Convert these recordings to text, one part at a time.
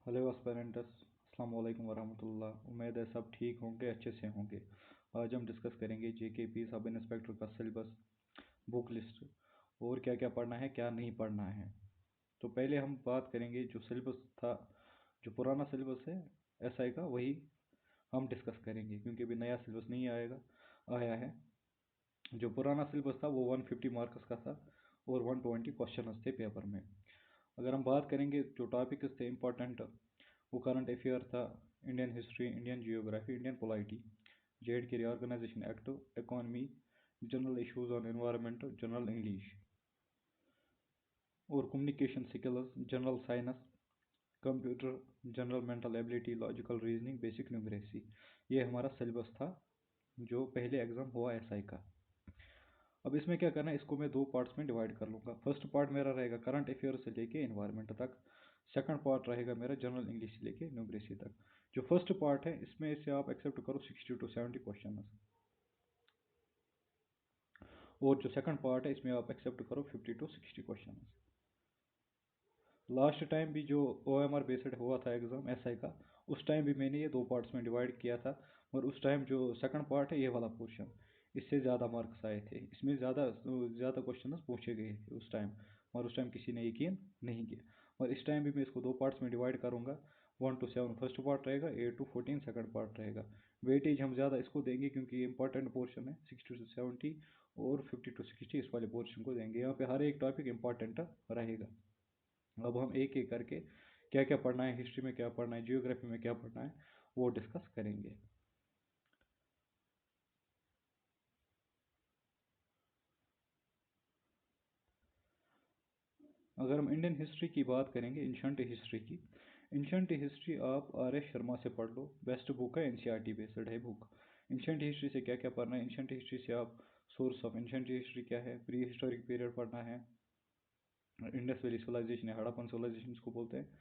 Hello aspirants, अस्सलाम वालेकुम वरहमतुल्लाह। उम्मीद है सब ठीक होंगे, अच्छे से होंगे। आज हम डिस्कस करेंगे जेकेपी सब इंस्पेक्टर का सिलेबस, बुक लिस्ट और क्या क्या पढ़ना है क्या नहीं पढ़ना है। तो पहले हम बात करेंगे जो सिलेबस था, जो पुराना सिलेबस है एसआई का, वही हम डिस्कस करेंगे क्योंकि अभी नया सिलेबस नहीं आया है। जो पुराना सिलेबस था वो 150 मार्क्स का था और 120 क्वेश्चन थे पेपर में। अगर हम बात करेंगे जो टॉपिक्स थे इम्पोर्टेंट, वो करंट अफेयर था, Indian history, Indian geography, Indian polity, J K reorganisation act, economy, general issues on environment, general English और communication skills, general science, computer, general mental ability, logical reasoning, basic numeracy. ये हमारा syllabus था जो पहले exam हुआ SI का। अब इसमें क्या करना है, इसको मैं दो पार्ट्स में डिवाइड कर लूँगा। फर्स्ट पार्ट मेरा रहेगा करंट अफेयर से लेके एनवायरनमेंट तक। सेकंड पार्ट रहेगा मेरा जनरल इंग्लिश से लेके न्यूमरेसी तक। जो फर्स्ट पार्ट है इसमें से आप एक्सेप्ट करो 60 to 70 क्वेश्चन, और जो सेकंड पार्ट है इसमें आप एक्सेप्ट करो 50 to 60 क्वेश्चन। लास्ट टाइम भी जो OMR बेस्ड हुआ था एग्ज़ाम एसआई का, उस टाइम भी मैंने ये दो पार्ट्स में डिवाइड किया था, और उस टाइम जो सेकंड पार्ट है ये वाला पोर्शन, इससे ज़्यादा मार्क्स आए थे, इसमें ज़्यादा क्वेश्चन पूछे गए थे उस टाइम, और उस टाइम किसी ने यकीन नहीं किया। और इस टाइम भी मैं इसको दो पार्ट्स में डिवाइड करूँगा, 1 to 7 फर्स्ट पार्ट रहेगा, 8 to 14 सेकंड पार्ट रहेगा। वेटेज हम ज़्यादा इसको देंगे क्योंकि ये इंपॉर्टेंट पोर्शन है, 60 to 70 और 50 to 60 इस वाले पोर्शन को देंगे। यहाँ पे हर एक टॉपिक इंपॉर्टेंट रहेगा। अब हम एक एक करके क्या क्या पढ़ना है, हिस्ट्री में क्या पढ़ना है, जियोग्राफी में क्या पढ़ना है, वो डिस्कस करेंगे। अगर हम इंडियन हिस्ट्री की बात करेंगे, एंशंट हिस्ट्री की, एंशंट हिस्ट्री आप RS शर्मा से पढ़ लो, बेस्ट बुक है, NCERT बेस्ड है बुक। एंशंट हिस्ट्री से क्या क्या पढ़ना है, एंशंट हिस्ट्री से आप सोर्स ऑफ एंशंट हिस्ट्री क्या है, प्री हिस्टोरिक पीरियड पढ़ना है, इंडस वैली सिविलाइजेशन है, हड़प्पन सिविलाइजेशन को बोलते हैं,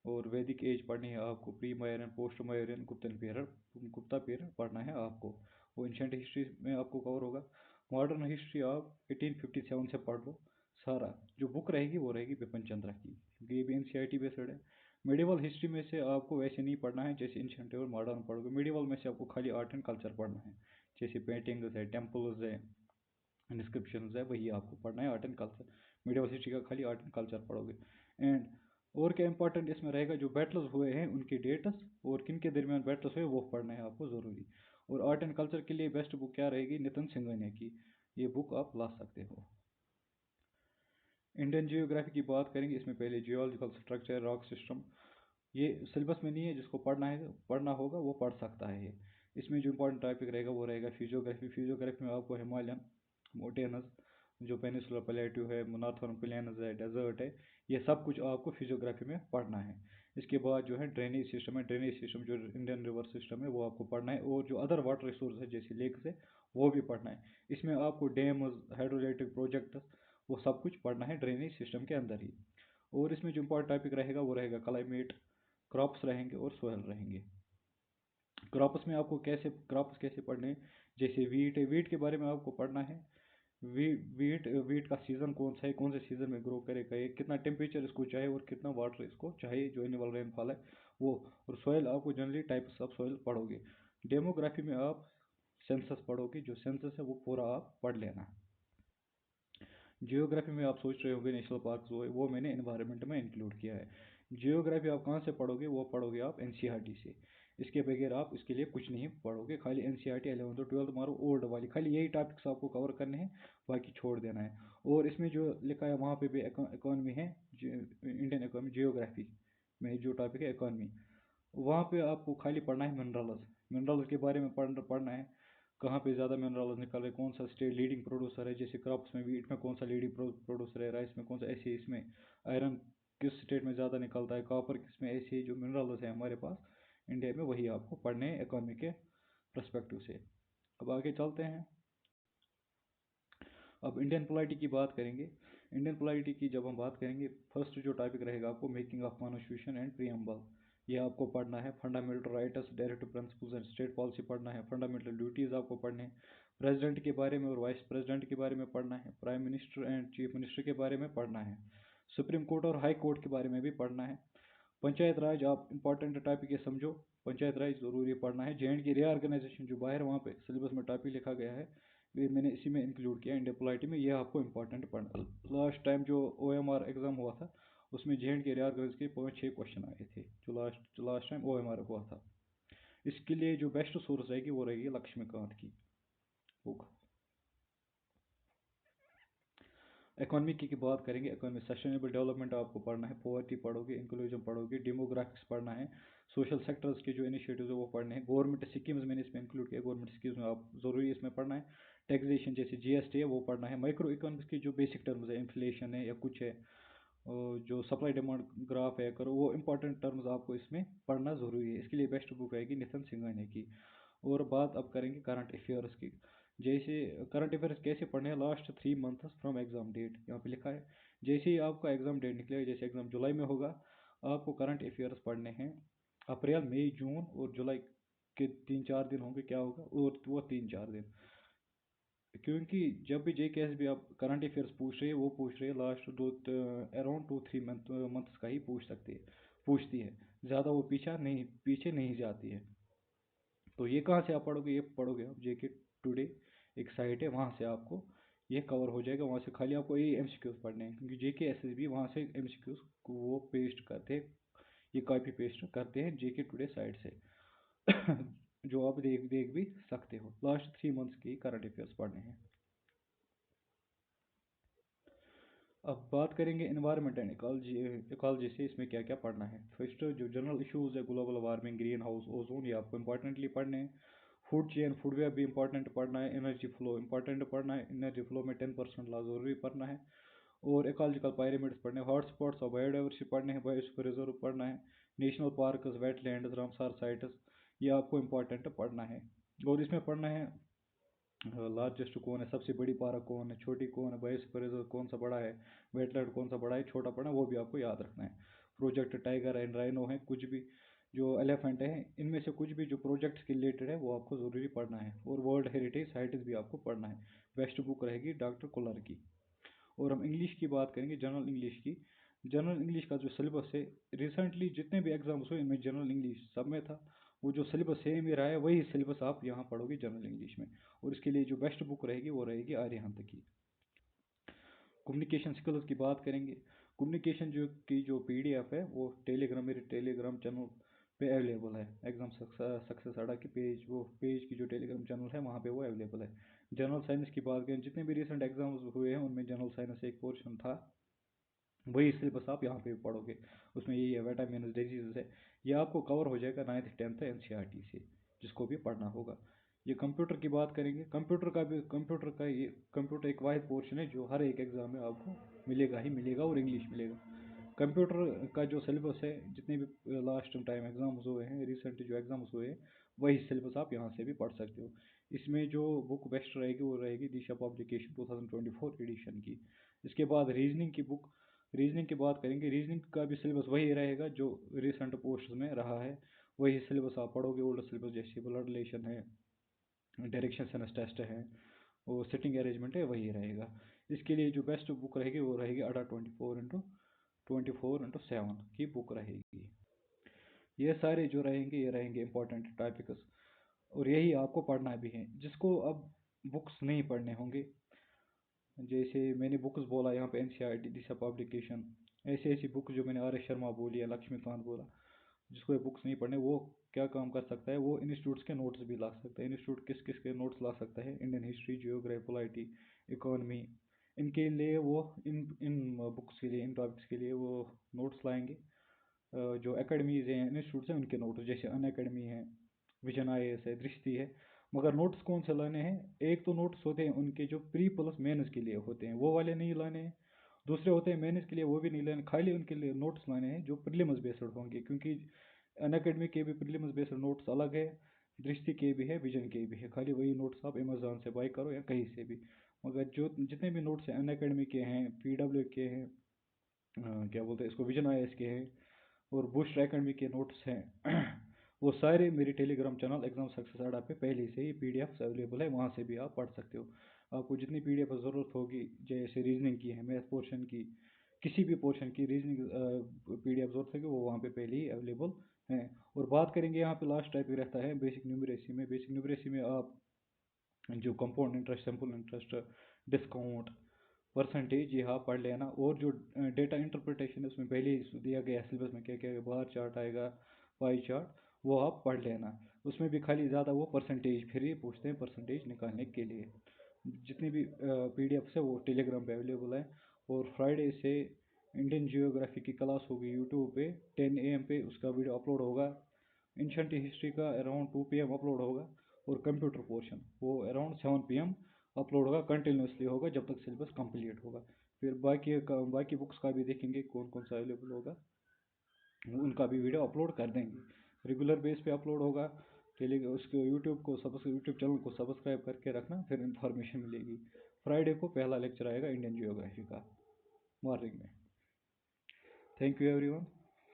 और वैदिक एज पढ़नी है आपको, प्री मयूरियन, पोस्ट मयूरियन, गुप्ता पीरियड पढ़ना है आपको, वो एंशंट हिस्ट्री में आपको कवर होगा। मॉडर्न हिस्ट्री आप 1857 से पढ़ लो सारा। जो बुक रहेगी वो रहेगी बिपिन चंद्रा की, क्योंकि ये भी NCERT बेस्ड है। मेडिवल हिस्ट्री में से आपको वैसे नहीं पढ़ना है जैसे एंशंट और मॉडर्न पढ़ोगे। मेडिवल में से आपको खाली आर्ट एंड कल्चर पढ़ना है, जैसे पेंटिंग्स है, टेम्पल्स है, इंस्क्रिप्शन है, वही आपको पढ़ना है, art and culture. Medieval history का खाली आर्ट एंड कल्चर पढ़ोगे। एंड और क्या इंपॉर्टेंट इसमें रहेगा, जो बैटल्स हुए हैं उनके डेट्स और किन के दरमियान बैटल्स हुए वो पढ़ना है आपको ज़रूरी। और आर्ट एंड कल्चर के लिए बेस्ट बुक क्या रहेगी, नितिन सिंघानिया की, ये बुक आप ला सकते हो। इंडियन जियोग्राफी की बात करेंगे, इसमें पहले जियोलॉजिकल स्ट्रक्चर, रॉक सिस्टम, ये सिलेबस में नहीं है, जिसको पढ़ना होगा वो पढ़ सकता है ये। इसमें जो इंपॉर्टेंट टॉपिक रहेगा वो रहेगा फिजियोग्राफी में आपको हिमालयन माउंटेन्स, जो पेनिसुलर प्लेट्यू है, नॉर्थर्न प्लेन्स है, डेजर्ट है, ये सब कुछ आपको फिजियोग्राफी में पढ़ना है। इसके बाद जो है ड्रेनेज सिस्टम है, ड्रेनेज सिस्टम जो इंडियन रिवर सिस्टम है वो आपको पढ़ना है, और जो अदर वाटर रिसोर्स है जैसे लेक्स है वो भी पढ़ना है। इसमें आपको डैम्स, हाइड्रोइलेक्ट्रिक प्रोजेक्ट, वो सब कुछ पढ़ना है ड्रेनेज सिस्टम के अंदर ही। और इसमें जो इंपॉर्टेंट टॉपिक रहेगा वो रहेगा क्लाइमेट, क्रॉप्स रहेंगे और सोयल रहेंगे। क्रॉप्स कैसे पढ़ने हैं, जैसे वीट है, वीट के बारे में आपको पढ़ना है। वीट का सीज़न कौन सा है, कौन से सीज़न में ग्रो करेगा ये, कितना टेम्परेचर इसको चाहिए और कितना वाटर इसको चाहिए, जो एनुअल रेनफॉल है वो। और सोयल आपको जनरली टाइप्स ऑफ सोयल पढ़ोगे। डेमोग्राफी में आप सेंसस पढ़ोगे, जो सेंसस है वो पूरा आप पढ़ लेना। जियोग्राफी में आप सोच रहे होंगे नेशनल पार्क जो है वो मैंने एनवायरनमेंट में इंक्लूड किया है। जियोग्राफी आप कहाँ से पढ़ोगे, वो पढ़ोगे आप NCERT से। इसके बगैर आप इसके लिए कुछ नहीं पढ़ोगे, खाली NCERT 11th और 12th मारो, ओल्ड वाली, खाली यही टॉपिक्स आपको कवर करने हैं, बाकी छोड़ देना है। और इसमें जो लिखा है वहाँ पे भी इकोनॉमी है, इंडियन इकोनॉमी, जियोग्राफी में जो टॉपिक है इकोनॉमी, वहाँ पे आपको खाली पढ़ना है मिनरल्स, मिनरल्स के बारे में पढ़ना है, कहाँ पे ज़्यादा मिनरल्स निकल रहे, कौन सा स्टेट लीडिंग प्रोड्यूसर है, जैसे क्रॉप्स में वीट में कौन सा लीडिंग प्रोड्यूसर है, राइस में कौन सा, ऐसे इसमें आयरन किस स्टेट में ज़्यादा निकलता है, कॉपर किस में, ऐसे जो मिनरल्स है हमारे पास इंडिया में वही आपको पढ़ने हैं इकोनॉमी के परस्पेक्टिव से। अब आगे चलते हैं। अब इंडियन पोलाइटी की बात करेंगे। इंडियन पोलाइटी की जब हम बात करेंगे, फर्स्ट जो टॉपिक रहेगा आपको making of constitution and preamble, ये आपको पढ़ना है। Fundamental rights, directive principles and state policy पढ़ना है। फंडामेंटल ड्यूटीज़ आपको पढ़ने हैं। प्रेसिडेंट के बारे में और वाइस प्रेसिडेंट के बारे में पढ़ना है। Prime minister and chief minister के बारे में पढ़ना है। सुप्रीम कोर्ट और हाई कोर्ट के बारे में भी पढ़ना है। पंचायत राज आप इंपॉर्टेंट टॉपिक ये समझो। पंचायत राज ज़रूरी पढ़ना है। J&K रीऑर्गेनाइजेशन जो बाहर वहाँ पे सिलेबस में टॉपिक लिखा गया है, ये मैंने इसी में इंक्लूड किया इंडिया पोलाइटी में, ये आपको इंपॉर्टेंट पढ़ना। लास्ट टाइम जो OMR एग्ज़ाम हुआ था उसमें J&K रीऑर्गेनाइजेशन के 5-6 क्वेश्चन आए थे, जो लास्ट टाइम OMR हुआ था। इसके लिए जो बेस्ट सोर्स रहेगी वो रहेगी लक्ष्मीकांत की बुक। इकोनॉमी की बात करेंगे। इकोनॉमी सस्टेनेबल डेवलपमेंट आपको पढ़ना है, पॉवर्टी पढ़ोगे, इंक्लूजन पढ़ोगे, डेमोग्राफिक्स पढ़ना है, सोशल सेक्टर्स के जो इनिशिएटिव्स है वो पढ़ने हैं, गवर्नमेंट स्कीम्स मैंने इसमें इंक्लूड किया, गवर्नमेंट स्कीम्स में आप ज़रूरी इसमें पढ़ना है, टैक्सेशन जैसे GST है वो पढ़ना है, माइक्रो इकोनॉमिक्स की जो बेसिक टर्म्स है, इन्फ्लेशन है या कुछ है, जो सप्लाई डिमांड ग्राफ है करो, वो इंपॉर्टेंट टर्म्स आपको इसमें पढ़ना ज़रूरी है। इसके लिए बेस्ट बुक रहेगी नितिन सिंघानिया की। और बात अब करेंगे करंट अफेयर्स की। जैसे करंट अफेयर्स कैसे पढ़ने हैं, last 3 months from exam date यहाँ पे लिखा है। जैसे ही आपका एग्ज़ाम डेट निकलेगा, जैसे एग्ज़ाम जुलाई में होगा, आपको करंट अफेयर्स पढ़ने हैं। अप्रैल मई जून और जुलाई के 3-4 दिन होंगे, क्या होगा, और वो 3-4 दिन, क्योंकि जब भी JKS भी आप करंट अफेयर्स पूछ रहे हैं, वो पूछ रहे हैं लास्ट दो अराउंड 2-3 मंथ्स का ही पूछती है। ज़्यादा वो पीछे नहीं जाती है। तो ये कहाँ से आप पढ़ोगे, ये पढ़ोगे आप JK टुडे, एक साइट है, वहाँ से आपको ये कवर हो जाएगा। वहाँ से खाली आपको ये MCQs पढ़ने हैं, क्योंकि JK SSB वहाँ से MCQs को वो पेस्ट करते हैं, ये कॉपी पेस्ट करते हैं JK टुडे साइट से। जो आप देख देख भी सकते हो। लास्ट 3 मंथ्स की करंट अफेयर्स पढ़ने हैं। अब बात करेंगे इन्वायरमेंट एंड इकोलॉजी से इसमें क्या क्या पढ़ना है। फर्स्ट जो जनरल इश्यूज है, global warming, green house, ozone, ये आपको इंपॉर्टेंटली पढ़ने हैं। फूड चेन, फूड वेब भी इंपॉर्टेंट पढ़ना है। एनर्जी फ्लो इंपॉर्टेंट पढ़ना है, एनर्जी फ्लो में 10% लॉ जरूरी पढ़ना है। और इकोलॉजिकल पायरेमिड्स पढ़ने हैं, हॉटस्पॉट्स और बायोडाइवर्सिटी पढ़ने हैं, बायोस्फीयर रिजर्व पढ़ना है, national parks, wetlands, Ramsar sites, ये आपको इंपॉर्टेंट पढ़ना है। और इसमें पढ़ना है लार्जेस्ट कौन है, सबसे बड़ी पार्क कौन है, छोटी कौन है, बायोस्फीयर रिजर्व कौन सा बड़ा है, वेटलैंड कौन सा बड़ा है, छोटा पड़ा है, वो भी आपको याद रखना है। प्रोजेक्ट टाइगर एंड राइनो है, कुछ भी जो एलिफेंट है, इनमें से कुछ भी जो प्रोजेक्ट्स के रिलेटेड है वो आपको ज़रूरी पढ़ना है। और वर्ल्ड हेरिटेज साइट्स भी आपको पढ़ना है। बेस्ट बुक रहेगी डॉक्टर कुलर की। और हम इंग्लिश की बात करेंगे, जनरल इंग्लिश की। जनरल इंग्लिश का जो सिलेबस है, रिसेंटली जितने भी एग्जाम्स हुए इनमें जनरल इंग्लिश सब में था, वो जो सिलेबस सेम ही रहा है, वही सिलेबस आप यहाँ पढ़ोगे जनरल इंग्लिश में। और इसके लिए जो बेस्ट बुक रहेगी वो रहेगी आर्यहंत की। कम्युनिकेशन स्किल्स की बात करेंगे। कम्युनिकेशन जो PDF है वो मेरे टेलीग्राम चैनल पे अवेलेबल है। एग्जाम सक्सेस अड्डा की पेज की जो टेलीग्राम चैनल है वहाँ पे वो अवेलेबल है। जनरल साइंस की बात करें, जितने भी रिसेंट एग्जाम्स हुए हैं उनमें जनरल साइंस एक पोर्शन था, वही सिलेबस आप यहाँ पे पढ़ोगे। उसमें यही है, विटामिन डिजीज है, ये आपको कवर हो जाएगा 9th 10th NCERT से, जिसको भी पढ़ना होगा। ये कंप्यूटर की बात करेंगे। कंप्यूटर एक वाहिद पोर्शन है जो हर एक एग्जाम में आपको मिलेगा ही मिलेगा, और इंग्लिश मिलेगा। कंप्यूटर का जो सिलेबस है, जितने भी लास्ट टाइम एग्जाम्स हुए हैं, रिसेंट जो एग्जाम्स हुए हैं, वही सिलेबस आप यहाँ से भी पढ़ सकते हो। इसमें जो बुक बेस्ट रहेगी वो रहेगी दिशा पब्लिकेशन 2024 एडिशन की। इसके बाद रीजनिंग की बात करेंगे। रीजनिंग का भी सिलेबस वही रहेगा जो रिसेंट पोस्ट में रहा है, वही सिलेबस आप पढ़ोगे। ओल्ड सिलेबस जैसे ब्लड रिलेशन है, डायरेक्शन सेंस टेस्ट है, और सिटिंग अरेंजमेंट है, वही रहेगा। इसके लिए जो बेस्ट बुक रहेगी वो रहेगी अडा 24x7 की बुक रहेगी। ये सारे जो रहेंगे ये रहेंगे इंपॉर्टेंट टॉपिक्स, और यही आपको पढ़ना भी है। जिसको अब बुक्स नहीं पढ़ने होंगे, जैसे मैंने बुक्स बोला यहाँ पे NCERT, दिशा पब्लिकेशन, ऐसी ऐसी बुक जो मैंने RS शर्मा बोली या लक्ष्मीकांत बोला, जिसको ये बुक्स नहीं पढ़ने, वो क्या काम कर सकता है, वो इंस्टीट्यूट्स के नोट्स भी ला सकता है। इंस्टीट्यूट किस किस के नोट्स ला सकता है, Indian history, geography, polity, economy, इनके लिए वो इन इन बुक्स के लिए, इन टॉपिक्स के लिए वो नोट्स लाएंगे। जो एकेडमीज हैं, इंस्टीट्यूट्स हैं, उनके नोट्स, जैसे अन अकेडमी है, विजन IAS है, दृष्टि है। मगर नोट्स कौन से लाने हैं, एक तो नोट्स होते हैं उनके जो प्री प्लस मेंस के लिए होते हैं, वो वाले नहीं लाने हैं। दूसरे होते हैं मेंस के लिए, वो भी नहीं लाने, खाली उनके लिए नोट्स लाने हैं जो प्रीलिम्स बेस्ड होंगे, क्योंकि अन अकेडमी के भी प्रीलिम्स बेस्ड नोट्स अलग है, दृष्टि के भी है, विजन के भी है। खाली वही नोट्स आप अमेजोन से बाई करो या कहीं से भी। मगर जो जितने भी नोट्स हैं अन अकेडमी के हैं, PW के हैं, क्या बोलते हैं इसको, विजन IAS के हैं, और बूस्ट एकेडमी के नोट्स हैं, वो सारे मेरे टेलीग्राम चैनल एग्जाम सक्सेस अड्डा पे पहले से ही PDFs अवेलेबल है, वहाँ से भी आप पढ़ सकते हो। आपको जितनी PDF ज़रूरत होगी, जैसे रीजनिंग की है, मैथ पोर्शन की, किसी भी पोर्शन की रीजनिंग PDF ज़रूरत है कि वो वहाँ पे पहले ही अवेलेबल हैं। और बात करेंगे यहाँ पे लास्ट टॉपिक रहता है बेसिक न्यूमरेसी में। बेसिक न्यूमरेसी में आप जो compound interest, simple interest, discount, percentage, ये आप पढ़ लेना। और जो डेटा इंटरप्रिटेशन है उसमें पहले ही दिया गया है सिलेबस में क्या क्या बार चार्ट आएगा, पाई चार्ट, वो आप पढ़ लेना। उसमें भी खाली ज़्यादा वो परसेंटेज फिर ही पूछते हैं परसेंटेज निकालने के लिए। जितनी भी PDF है वो टेलीग्राम पे अवेलेबल है। और फ्राइडे से इंडियन जियोग्राफी की क्लास होगी यूट्यूब पे 10 AM पे, उसका वीडियो अपलोड होगा। एंशंट हिस्ट्री का अराउंड 2 PM अपलोड होगा। और कंप्यूटर पोर्शन वो अराउंड 7 PM अपलोड होगा, कंटिन्यूसली होगा जब तक सिलेबस कंप्लीट होगा। फिर बाकी बुक्स का भी देखेंगे कौन कौन सा अवेलेबल होगा, उनका भी वीडियो अपलोड कर देंगे। रेगुलर बेस पे अपलोड होगा। उसको यूट्यूब चैनल को सब्सक्राइब करके रखना, फिर इंफॉर्मेशन मिलेगी। फ्राइडे को पहला लेक्चर आएगा इंडियन जियोग्राफी का, मॉर्निंग में। Thank you everyone.